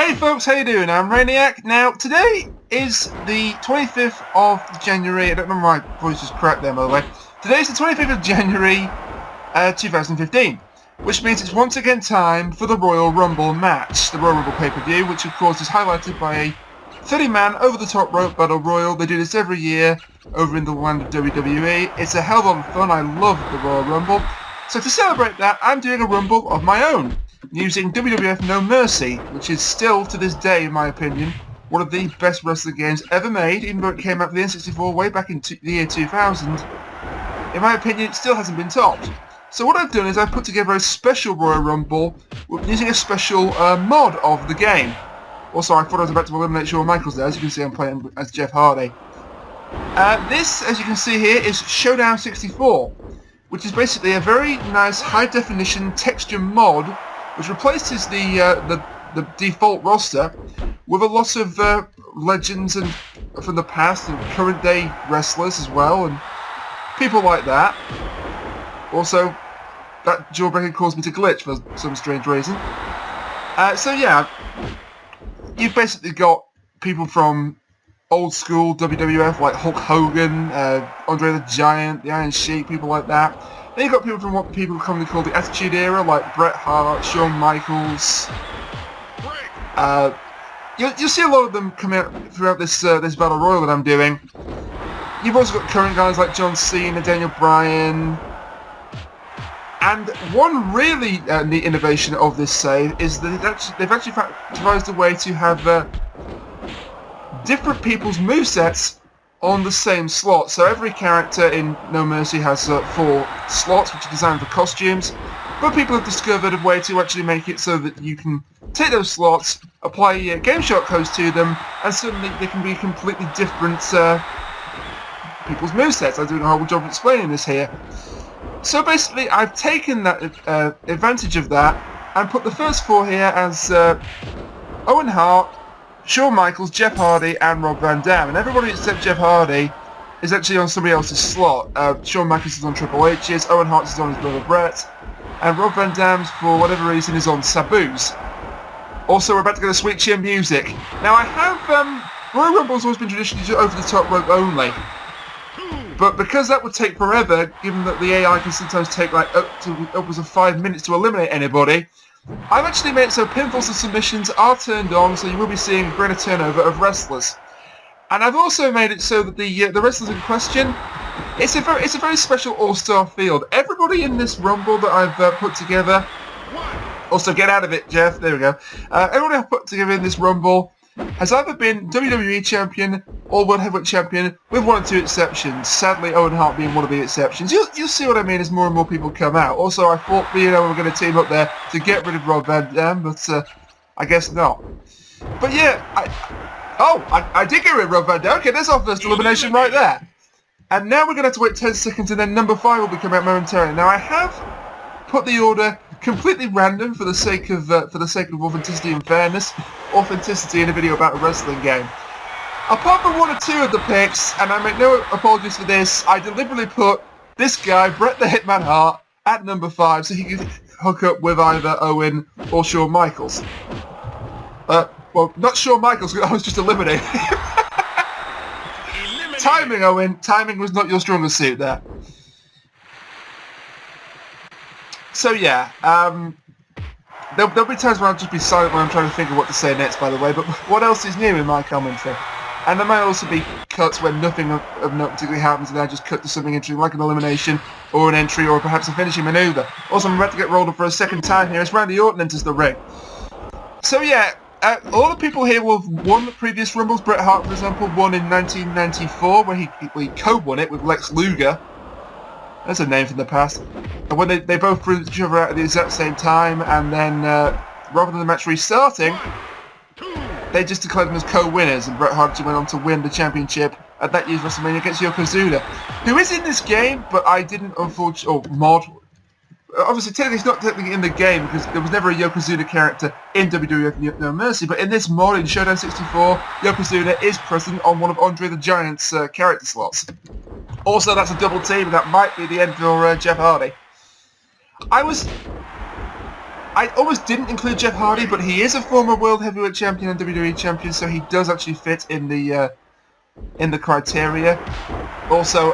Hey folks, how you doing? I'm Rainiac. Now, today is the 25th of January. I don't know if my voice is correct there, by the way. Today's the 25th of January, 2015, which means it's once again time for the Royal Rumble match, the Royal Rumble pay-per-view, which of course is highlighted by a 30-man over-the-top rope battle royal. They do this every year over in the land of WWE. It's a hell of a lot of fun. I love the Royal Rumble. So to celebrate that, I'm doing a Rumble of my own, using WWF No Mercy, which is still, to this day, in my opinion, one of the best wrestling games ever made, even though it came out for the N64 way back in the year 2000. In my opinion, it still hasn't been topped. So what I've done is I've put together a special Royal Rumble using a special mod of the game. Also, I thought I was about to eliminate Shawn Michaels there. As you can see, I'm playing as Jeff Hardy. This, as you can see here, is Showdown 64, which is basically a very nice high-definition texture mod which replaces the default roster with a lot of legends and from the past and current-day wrestlers as well, and people like that. Also, that jawbreaker caused me to glitch for some strange reason. So yeah, you've basically got people from old school WWF like Hulk Hogan, Andre the Giant, the Iron Sheik, people like that. Then you've got people from what people commonly call the Attitude Era, like Bret Hart, Shawn Michaels. You'll see a lot of them come out throughout this Battle Royal that I'm doing. You've also got current guys like John Cena, Daniel Bryan. And one really neat innovation of this save is that they've actually devised a way to have different people's movesets on the same slot. So every character in No Mercy has 4 slots which are designed for costumes, but people have discovered a way to actually make it so that you can take those slots, apply game shot codes to them, and suddenly they can be completely different people's movesets. I'm doing a horrible job of explaining this here. So basically I've taken that advantage of that and put the first 4 here as Owen Hart, Shawn Michaels, Jeff Hardy, and Rob Van Dam. And everybody except Jeff Hardy is actually on somebody else's slot. Shawn Michaels is on Triple H's, Owen Hart is on his brother Bret, and Rob Van Dam's, for whatever reason, is on Sabu's. Also, we're about to get a sweet chin music. Now, I have Royal Rumble's always been traditionally over the top rope only, but because that would take forever, given that the AI can sometimes take like upwards of 5 minutes to eliminate anybody, I've actually made it so pinfalls and submissions are turned on, so you will be seeing a greater turnover of wrestlers. And I've also made it so that the wrestlers in question, it's a very special all-star field. Everybody in this Rumble that I've put together, also get out of it, Jeff. There we go. Everybody I've put together in this Rumble has either been WWE Champion or World Heavyweight Champion, with 1 or 2 exceptions. Sadly, Owen Hart being one of the exceptions. You'll see what I mean as more and more people come out. Also, I thought me and Owen were going to team up there to get rid of Rob Van Dam, but I guess not. But yeah, I did get rid of Rob Van Dam. Okay, there's our first elimination right there. And now we're going to have to wait 10 seconds, and then number 5 will be coming out momentarily. Now, I have put the order completely random for the sake of authenticity and fairness. Authenticity in a video about a wrestling game. Apart from 1 or 2 of the picks, and I make no apologies for this, I deliberately put this guy, Bret the Hitman Hart, at number 5 so he could hook up with either Owen or Shawn Michaels. Well, not Shawn Michaels, I was just eliminating him. Timing, Owen. Timing was not your strongest suit there. So yeah, there'll be times when I'll just be silent when I'm trying to think of what to say next, by the way, but what else is new in my commentary? And there might also be cuts when nothing of note particularly happens and I just cut to something interesting like an elimination or an entry or perhaps a finishing manoeuvre. Also, I'm about to get rolled up for a second time here as Randy Orton enters the ring. So yeah, a lot of people here will have won the previous Rumbles. Bret Hart, for example, won in 1994 where he co-won it with Lex Luger. That's a name from the past. And when they both threw each other out at the exact same time, and then rather than the match restarting, they just declared them as co-winners, and Bret Hart went on to win the championship at that year's WrestleMania against Yokozuna, who is in this game, but I didn't unfortunately, mod. Obviously, technically, it's not technically in the game because there was never a Yokozuna character in WWF No Mercy, but in this mod, in Showdown 64, Yokozuna is present on one of Andre the Giant's character slots. Also, that's a double team, and that might be the end for Jeff Hardy. I almost didn't include Jeff Hardy, but he is a former World Heavyweight Champion and WWE Champion, so he does actually fit in the criteria. Also,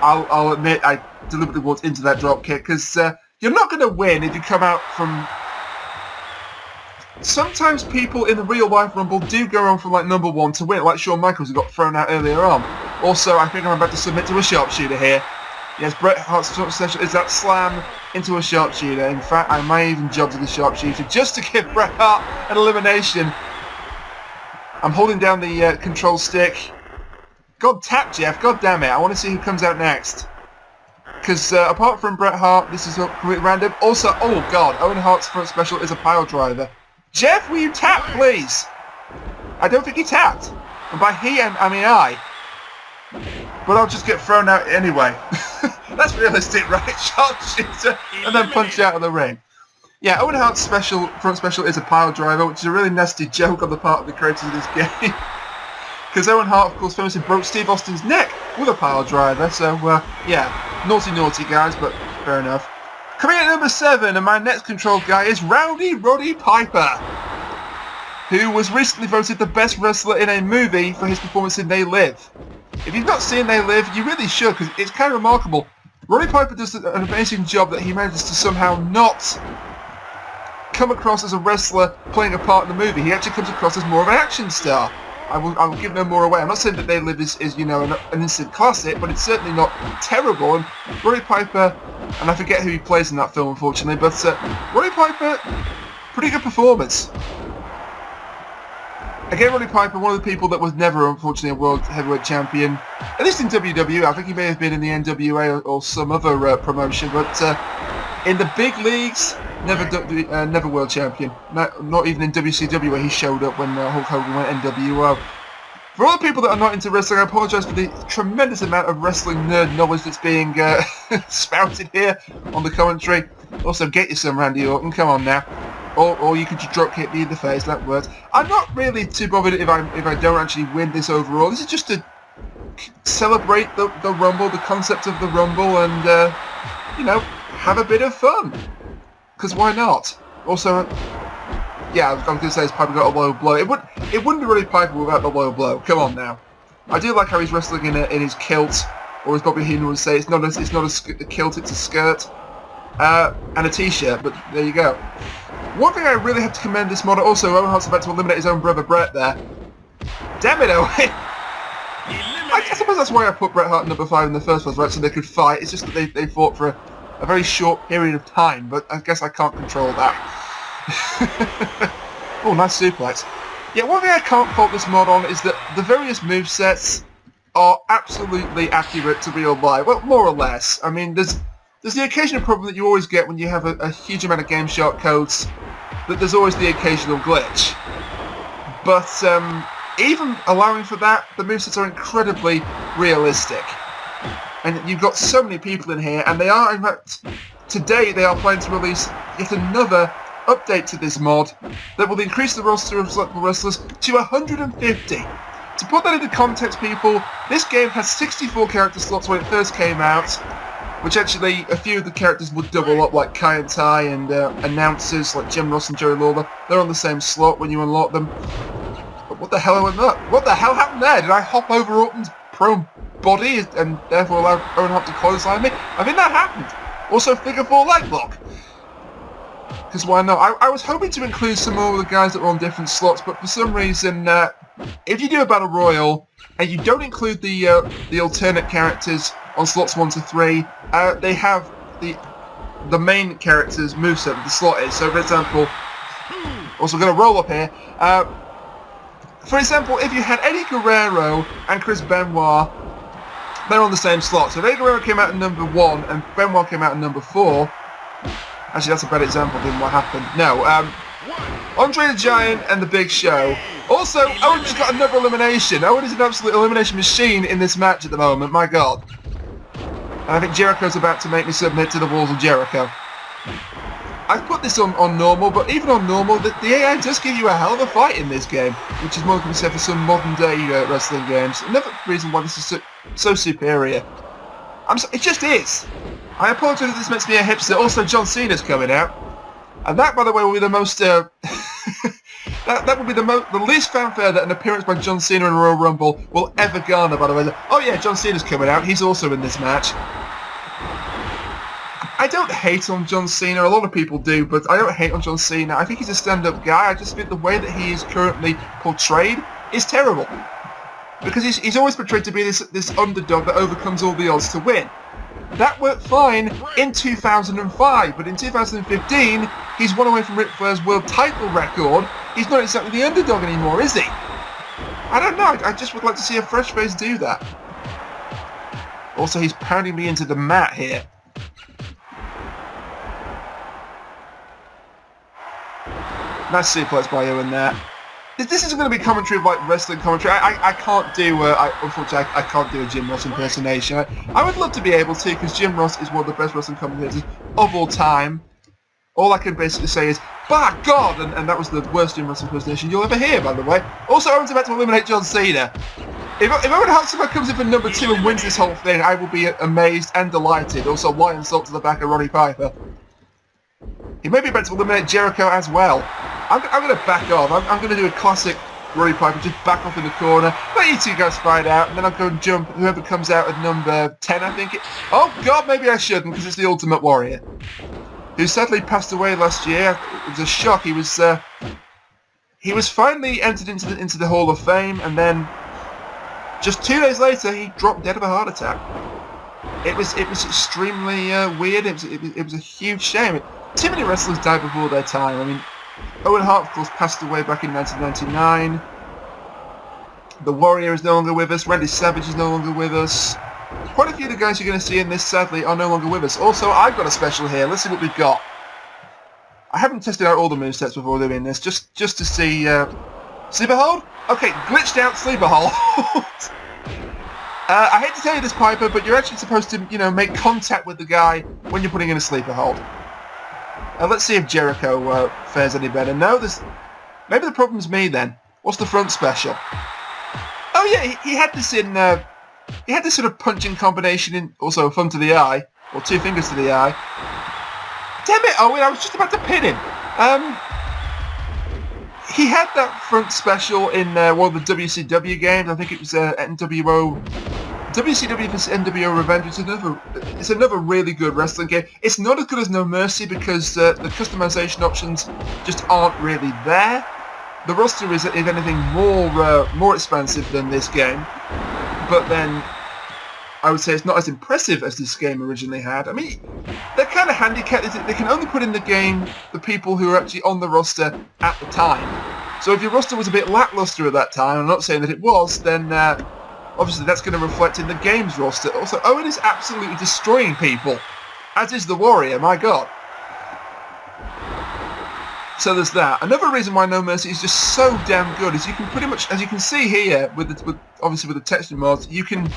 I'll admit I deliberately walked into that drop kick because you're not going to win if you come out from... Sometimes people in the real life Rumble do go on from like number 1 to win, like Shawn Michaels who got thrown out earlier on. Also, I think I'm about to submit to a sharpshooter here. Yes, Bret Hart's special is that slam into a sharpshooter. In fact, I may even jump to the sharpshooter just to give Bret Hart an elimination. I'm holding down the control stick. God, tap Jeff, god damn it, I want to see who comes out next. Because apart from Bret Hart, this is completely random. Also, oh god, Owen Hart's front special is a pile driver. Jeff, will you tap, please? I don't think he tapped. And by he, I mean I. But I'll just get thrown out anyway. That's realistic, right? Sharpshooter, and then punch out of the ring. Yeah, Owen Hart's front special is a pile driver, which is a really nasty joke on the part of the creators of this game. Because Owen Hart, of course, famously broke Steve Austin's neck with a pile driver, so, yeah, naughty guys, but fair enough. Coming in at number 7, and my next control guy is Rowdy Roddy Piper, who was recently voted the best wrestler in a movie for his performance in They Live. If you've not seen They Live, you really should, because it's kind of remarkable. Roddy Piper does an amazing job that he manages to somehow not come across as a wrestler playing a part in the movie. He actually comes across as more of an action star. I will give no more away. I'm not saying that They Live is you know, an instant classic, but it's certainly not terrible. And Roddy Piper, and I forget who he plays in that film, unfortunately, but Roddy Piper, pretty good performance. Again, Roddy Piper, one of the people that was never, unfortunately, a World Heavyweight Champion. At least in WWE. I think he may have been in the NWA or some other promotion, but in the big leagues, never World Champion. Not even in WCW where he showed up when Hulk Hogan went NWO. For all the people that are not into wrestling, I apologise for the tremendous amount of wrestling nerd knowledge that's being spouted here on the commentary. Also, get you some, Randy Orton, come on now. Or you could just drop kick me in the face, that works. I'm not really too bothered if I don't actually win this overall. This is just to celebrate the Rumble, the concept of the Rumble, and, you know, have a bit of fun. Because why not? Also, yeah, I was going to say his Piper got a low blow. It wouldn't be really Piper without the low blow. Come on now. I do like how he's wrestling in his kilt, or as Bobby Heenan would say, it's not a kilt, it's a skirt, and a t-shirt. But there you go. One thing I really have to commend this mod. Also, Owen Hart's about to eliminate his own brother Bret there. Damn it, Owen! I suppose that's why I put Bret Hart at number 5 in the first place, right? So they could fight. It's just that they fought for a very short period of time, but I guess I can't control that. Oh, nice suplex. Yeah, one thing I can't fault this mod on is that the various movesets are absolutely accurate to real life. Well, more or less. I mean, there's the occasional problem that you always get when you have a huge amount of game shortcodes, that there's always the occasional glitch. But even allowing for that, the movesets are incredibly realistic. And you've got so many people in here, and they are, in fact, today they are planning to release yet another update to this mod that will increase the roster of selectable wrestlers to 150. To put that into context, people, this game has 64 character slots when it first came out, which actually a few of the characters would double up, like Kai and Ty, and announcers like Jim Ross and Jerry Lawler. They're on the same slot when you unlock them. But what the hell went that? What the hell happened there? Did I hop over Orton's prone body and therefore allow Owen Hart to clothesline me? I think that happened. Also, figure 4 leg lock. Because why not? I was hoping to include some more of the guys that were on different slots, but for some reason, if you do a battle royal and you don't include the alternate characters on slots 1 to 3, they have the main character's moveset that the slot is. So, for example, also going to roll up here. For example, if you had Eddie Guerrero and Chris Benoit, they're on the same slot. So if Eddie Guerrero came out at number 1 and Benoit came out at number 4, actually that's a bad example of what happened. No, Andre the Giant and The Big Show. Also, Owen just got another elimination. Owen is an absolute elimination machine in this match at the moment, my god. And I think Jericho's about to make me submit to the walls of Jericho. I've put this on normal, but even on normal, the AI does give you a hell of a fight in this game, which is more than we said for some modern day wrestling games. Another reason why this is so superior. It just is. I apologise if this makes me a hipster. Also, John Cena's coming out. And that, by the way, will be the most... that will be the least fanfare that an appearance by John Cena in a Royal Rumble will ever garner, by the way. Oh yeah, John Cena's coming out. He's also in this match. I don't hate on John Cena. A lot of people do, but I don't hate on John Cena. I think he's a stand-up guy. I just think the way that he is currently portrayed is terrible. Because he's always portrayed to be this underdog that overcomes all the odds to win. That worked fine in 2005, but in 2015, he's one away from Ric Flair's world title record. He's not exactly the underdog anymore, is he? I don't know. I just would like to see a fresh face do that. Also, he's pounding me into the mat here. Nice suplex by Owen there. This isn't going to be commentary of like wrestling commentary. I can't do. Unfortunately, I can't do a Jim Ross impersonation. I would love to be able to, because Jim Ross is one of the best wrestling commentators of all time. All I can basically say is, "By God!" and that was the worst Jim Ross impersonation you'll ever hear, by the way. Also, Owen's about to eliminate John Cena. If Owen Hart comes in for number 2 and wins this whole thing, I will be amazed and delighted. Also, lion salt to the back of Roddy Piper. He may be about to eliminate Jericho as well. I'm going to back off. I'm going to do a classic Roddy Piper, just back off in the corner, let you two guys fight out, and then I'll go and jump whoever comes out at number 10, I think. Oh, God, maybe I shouldn't, because it's the Ultimate Warrior, who sadly passed away last year. It was a shock. He was finally entered into the Hall of Fame, and then just 2 days later, he dropped dead of a heart attack. It was extremely weird. It was a huge shame. Too many wrestlers died before their time. I mean, Owen Hart, of course, passed away back in 1999. The Warrior is no longer with us. Randy Savage is no longer with us. Quite a few of the guys you're going to see in this, sadly, are no longer with us. Also, I've got a special here. Let's see what we've got. I haven't tested out all the movesets before doing this, just to see... Sleeper hold? Okay, glitched out sleeper hold. I hate to tell you this, Piper, but you're actually supposed to, make contact with the guy when you're putting in a sleeper hold. Let's see if Jericho fares any better. No, maybe the problem's me then. What's the front special? Oh yeah, he had this in. He had this sort of punching combination in. Also, a thumb to the eye, or 2 fingers to the eye. Damn it, Owen! I was just about to pin him. He had that front special in one of the WCW games. I think it was WCW vs NWO Revenge. It's another really good wrestling game. It's not as good as No Mercy because the customization options just aren't really there. The roster is, if anything, more expansive than this game. But then, I would say it's not as impressive as this game originally had. I mean, they're kind of handicapped. They can only put in the game the people who are actually on the roster at the time. So if your roster was a bit lackluster at that time, I'm not saying that it was, then obviously that's going to reflect in the game's roster. Also, Owen is absolutely destroying people, as is the Warrior, my God. So there's that. Another reason why No Mercy is just so damn good is you can pretty much, as you can see here, obviously with the texture mods, you can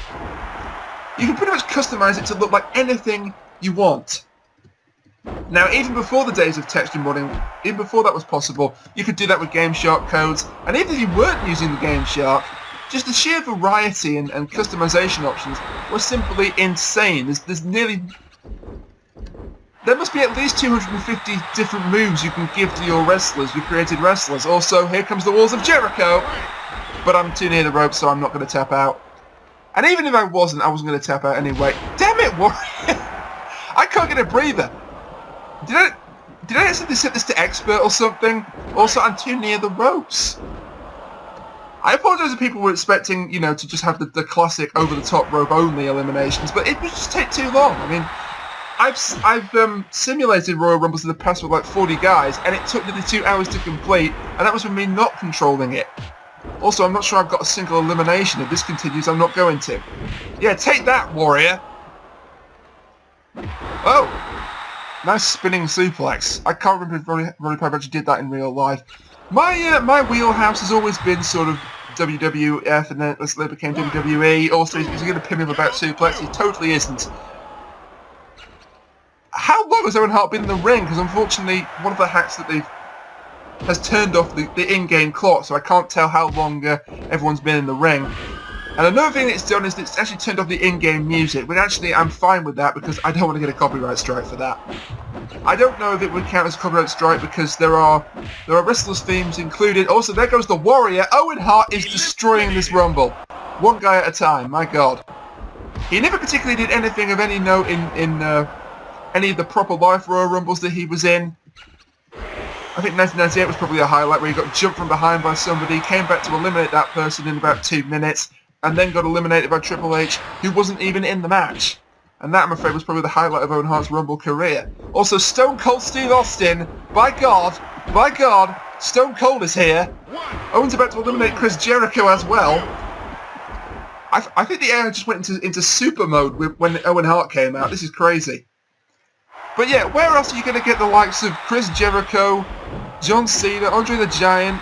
pretty much customize it to look like anything you want. Now, even before the days of texture modding, even before that was possible, you could do that with Game Shark codes, and even if you weren't using the Game Shark, just the sheer variety and customization options were simply insane. There must be at least 250 different moves you can give to your wrestlers, your created wrestlers. Also, here comes the Walls of Jericho, but I'm too near the rope, so I'm not going to tap out. And even if I wasn't going to tap out anyway. Damn it, Warrior! I can't get a breather. Did I accidentally set this to expert or something? Also, I'm too near the ropes. I apologise if people were expecting, to just have the classic over-the-top rope-only eliminations, but it would just take too long. I mean, I've simulated Royal Rumbles in the past with like 40 guys, and it took nearly 2 hours to complete, and that was with me not controlling it. Also, I'm not sure I've got a single elimination. If this continues, I'm not going to. Yeah, take that, Warrior! Oh! Nice spinning suplex. I can't remember if Roddy Piper actually did that in real life. My wheelhouse has always been sort of WWF, and then it later became WWE. Also, he's going to pin me with a back suplex. He totally isn't. How long has Owen Hart been in the ring? Because unfortunately, one of the hacks that has turned off the in-game clock, so I can't tell how long everyone's been in the ring. And another thing it's done is that it's actually turned off the in-game music, which actually I'm fine with that because I don't want to get a copyright strike for that. I don't know if it would count as a copyright strike because there are wrestlers' themes included. Also, there goes the Warrior. Owen Hart is destroying this Rumble. One guy at a time, my God. He never particularly did anything of any note in any of the proper Life Royal Rumbles that he was in. I think 1998 was probably a highlight where he got jumped from behind by somebody, came back to eliminate that person in about 2 minutes, and then got eliminated by Triple H, who wasn't even in the match. And that, I'm afraid, was probably the highlight of Owen Hart's Rumble career. Also, Stone Cold Steve Austin, by God, Stone Cold is here. Owen's about to eliminate Chris Jericho as well. I think the era just went into super mode when Owen Hart came out. This is crazy. But yeah, where else are you going to get the likes of Chris Jericho, John Cena, Andre the Giant,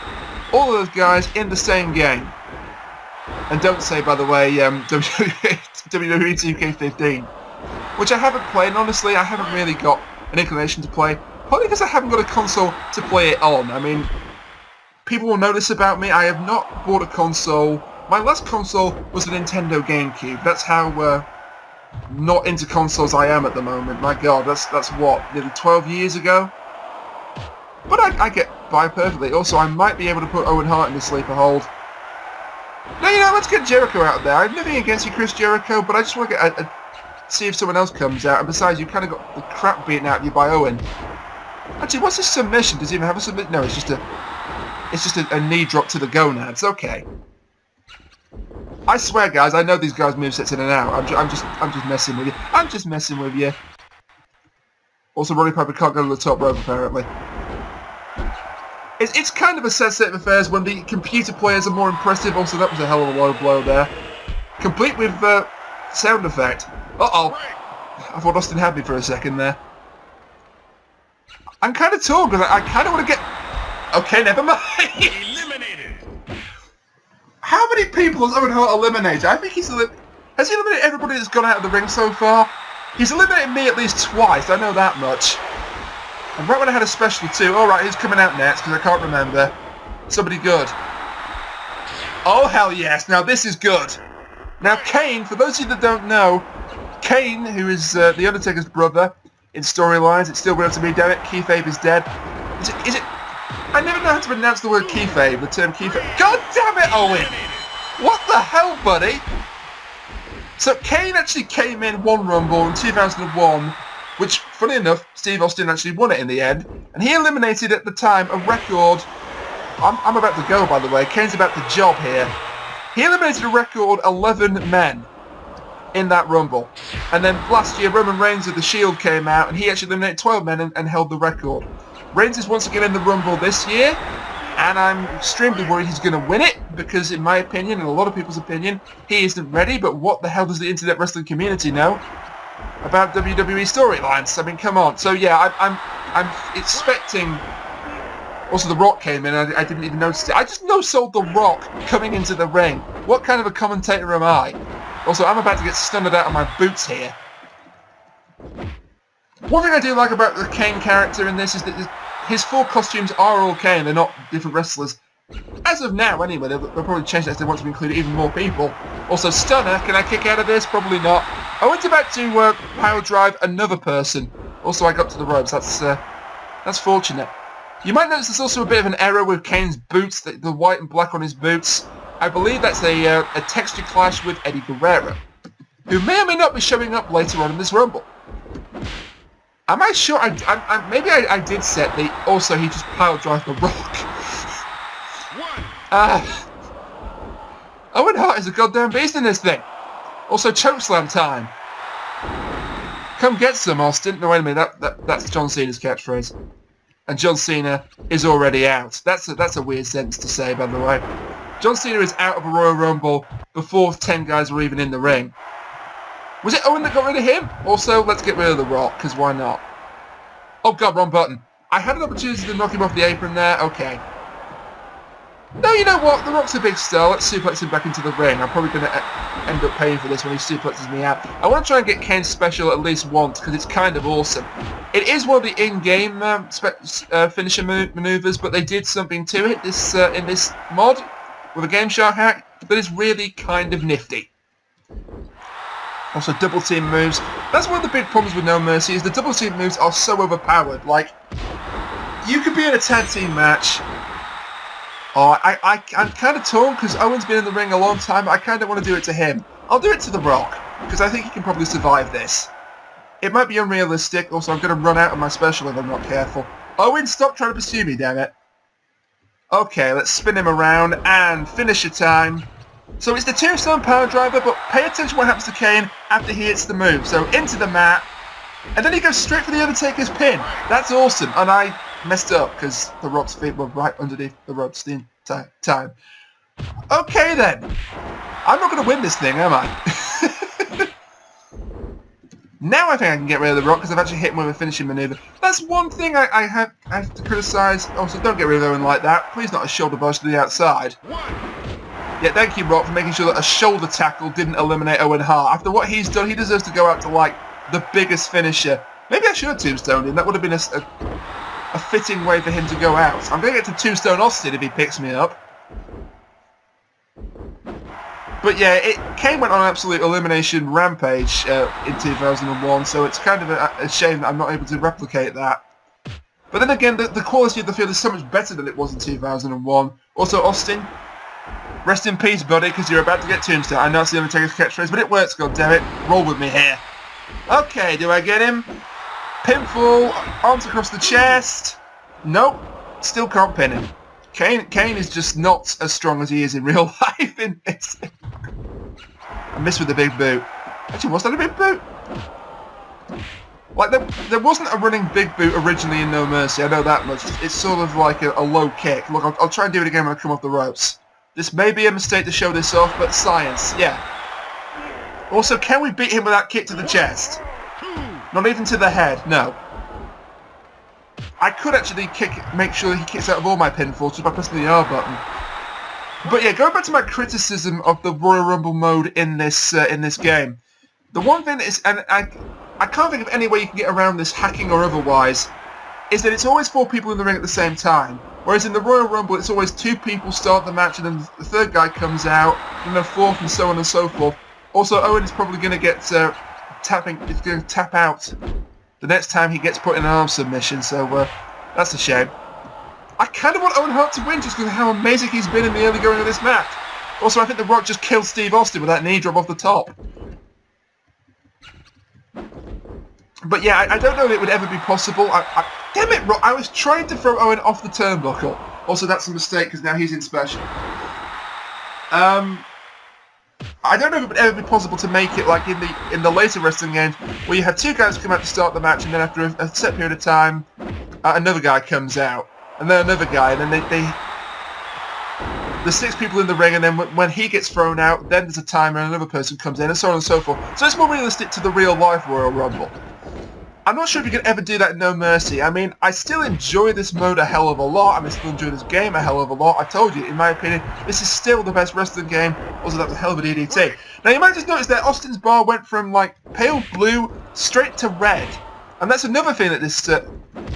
all of those guys in the same game? And don't say, by the way, WWE 2K15, which I haven't played, and honestly, I haven't really got an inclination to play, probably because I haven't got a console to play it on. I mean, people will know this about me, I have not bought a console. My last console was a Nintendo GameCube. That's how not into consoles I am at the moment. My God, that's what, nearly 12 years ago? But I get by perfectly. Also, I might be able to put Owen Hart in the sleeper hold. Now, you know, let's get Jericho out there. I have nothing against you, Chris Jericho, but I just want to see if someone else comes out. And besides, you kind of got the crap beaten out of you by Owen. Actually, what's his submission? Does he even have a submission? No, it's just a knee drop to the gonads. Okay. I swear, guys, I know these guys' movesets in and out. I'm just messing with you. I'm just messing with you. Also, Roddy Piper can't go to the top rope, apparently. It's kind of a sad state of affairs when the computer players are more impressive. Also, that was a hell of a low blow there. Complete with sound effect. Uh-oh. I thought Austin had me for a second there. I'm kind of torn because I kind of want to get... Okay, never mind. Eliminated. How many people has Owen Hart eliminated? I think has he eliminated everybody that's gone out of the ring so far? He's eliminated me at least twice, I know that much. And right when I had a special too. Alright, who's coming out next? Because I can't remember. Somebody good. Oh, hell yes. Now this is good. Now Kane, for those of you that don't know, Kane, who is The Undertaker's brother in storylines, it's still real to me, damn it, kayfabe is dead. Is it? I never know how to pronounce the word kayfabe, the term kayfabe. God damn it, Owen! What the hell, buddy? So Kane actually came in one Rumble in 2001, which, funny enough, Steve Austin actually won it in the end, and he eliminated at the time a record... I'm about to go, by the way. Kane's about to job here. He eliminated a record 11 men in that Rumble. And then last year, Roman Reigns of The Shield came out, and he actually eliminated 12 men and held the record. Reigns is once again in the Rumble this year, and I'm extremely worried he's going to win it, because in my opinion, and a lot of people's opinion, he isn't ready, but what the hell does the internet wrestling community know about WWE storylines? I mean, come on. So yeah, I'm expecting... Also, The Rock came in, and I didn't even notice it. I just no-sold The Rock coming into the ring. What kind of a commentator am I? Also, I'm about to get stunned out of my boots here. One thing I do like about the Kane character in this is that his full costumes are all Kane. They're not different wrestlers. As of now, anyway. They'll probably change that if they want to include even more people. Also, Stunner. Can I kick out of this? Probably not. I went about to power drive another person. Also, I got to the ropes. That's fortunate. You might notice there's also a bit of an error with Kane's boots, the white and black on his boots. I believe that's a texture clash with Eddie Guerrero, who may or may not be showing up later on in this Rumble. Am I sure? Maybe I did set the... Also, he just pile drive The Rock. Owen Hart is a goddamn beast in this thing. Also, chokeslam time. Come get some, Austin. No, wait a minute. That's John Cena's catchphrase. And John Cena is already out. That's a weird sentence to say, by the way. John Cena is out of a Royal Rumble before 10 guys were even in the ring. Was it Owen that got rid of him? Also, let's get rid of The Rock, because why not? Oh god, wrong button. I had an opportunity to knock him off the apron there. Okay. No, you know what? The Rock's a big star. Let's suplex him back into the ring. I'm probably going to end up paying for this when he suplexes me out. I want to try and get Kane's special at least once, because it's kind of awesome. It is one of the in-game finisher maneuvers, but they did something to it in this mod. with a Game Shark hack that is really kind of nifty. Also, double team moves. That's one of the big problems with No Mercy, is the double team moves are so overpowered. Like, you could be in a tag team match. Oh, I'm kind of torn because Owen's been in the ring a long time. I kind of want to do it to him. I'll do it to The Rock because I think he can probably survive this. It might be unrealistic. Also, I'm going to run out of my special if I'm not careful. Owen, stop trying to pursue me, damn it. Okay, let's spin him around and finisher time. So it's the tombstone power driver, but pay attention what happens to Kane after he hits the move. So into the mat, and then he goes straight for the Undertaker's pin. That's awesome, and I messed up because The Rock's feet were right underneath the ropes the entire time. Okay then, I'm not going to win this thing, am I? Now I think I can get rid of The Rock because I've actually hit him with a finishing maneuver. That's one thing I have to criticise. Also, don't get rid of Owen like that. Please not a shoulder barge to the outside. Yeah, thank you, Rock, for making sure that a shoulder tackle didn't eliminate Owen Hart. After what he's done, he deserves to go out to, like, the biggest finisher. Maybe I should have tombstoned him. That would have been a fitting way for him to go out. I'm going to get to Tombstone Austin if he picks me up. But yeah, Kane went on an absolute elimination rampage in 2001, so it's kind of a shame that I'm not able to replicate that. But then again, the quality of the field is so much better than it was in 2001. Also, Austin, rest in peace, buddy, because you're about to get tombstone. I know it's the Undertaker's catchphrase, but it works, goddammit. Roll with me here. Okay, do I get him? Pinfall, arms across the chest. Nope, still can't pin him. Kane is just not as strong as he is in real life in this. I missed with the big boot. Actually, was that a big boot? Like, there wasn't a running big boot originally in No Mercy, I know that much. It's sort of like a low kick. Look, I'll try and do it again when I come off the ropes. This may be a mistake to show this off, but science, yeah. Also, can we beat him with that kick to the chest? Not even to the head, no. I could actually make sure he kicks out of all my pinfalls just by pressing the R button. But yeah, going back to my criticism of the Royal Rumble mode in this game, the one thing that is, and I can't think of any way you can get around this, hacking or otherwise, is that it's always 4 people in the ring at the same time. Whereas in the Royal Rumble, it's always 2 people start the match, and then the third guy comes out, and then 4th, and so on and so forth. Also, Owen is probably going to get He's going to tap out the next time he gets put in an arm submission, so that's a shame. I kind of want Owen Hart to win just because of how amazing he's been in the early going of this match. Also, I think The Rock just killed Steve Austin with that knee drop off the top. But yeah, I don't know if it would ever be possible. Damn it, Rock! I was trying to throw Owen off the turnbuckle. Also, that's a mistake because now he's in special. I don't know if it would ever be possible to make it like in the later wrestling games where you have 2 guys come out to start the match, and then after a set period of time, another guy comes out, and then another guy, and then there's 6 people in the ring, and then when he gets thrown out, then there's a timer and another person comes in, and so on and so forth. So it's more realistic to the real life Royal Rumble. I'm not sure if you can ever do that in No Mercy. I mean, I still enjoy this mode a hell of a lot. I still enjoy this game a hell of a lot. I told you, in my opinion, this is still the best wrestling game. Also, that was a hell of a DDT. Now, you might just notice that Austin's bar went from, like, pale blue straight to red. And that's another thing that this...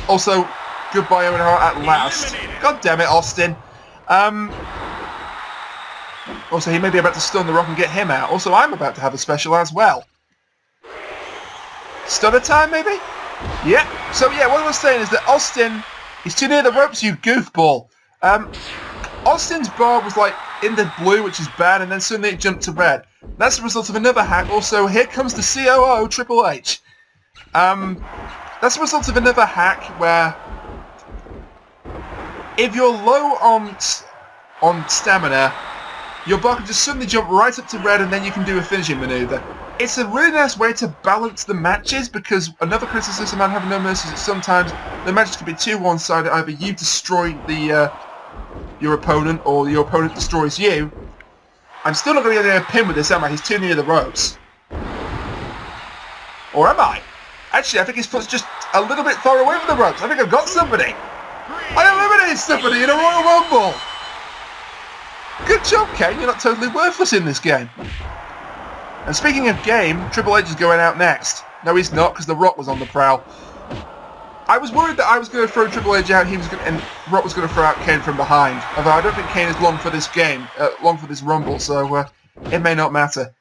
also, goodbye Owen Hart at last. God damn it, Austin. Also, he may be about to stun The Rock and get him out. Also, I'm about to have a special as well. Stunner time, maybe? Yeah. So, yeah, what I was saying is that Austin is too near the ropes, you goofball. Austin's bar was, like, in the blue, which is bad, and then suddenly it jumped to red. That's the result of another hack. Also, here comes the COO, Triple H. That's the result of another hack where if you're low on stamina, your bar can just suddenly jump right up to red, and then you can do a finishing maneuver. It's a really nice way to balance the matches, because another criticism about having No Mercy is that sometimes the matches can be too one-sided. Either you destroy your opponent, or your opponent destroys you. I'm still not going to get a pin with this, am I? He's too near the ropes. Or am I? Actually, I think his foot's just a little bit far away from the ropes. I think I've got somebody. I eliminated somebody in a Royal Rumble. Good job, Kane. You're not totally worthless in this game. And speaking of game, Triple H is going out next. No, he's not, because The Rock was on the prowl. I was worried that I was going to throw Triple H out, and Rock was going to throw out Kane from behind. Although I don't think Kane is long for this game, long for this Rumble, so it may not matter.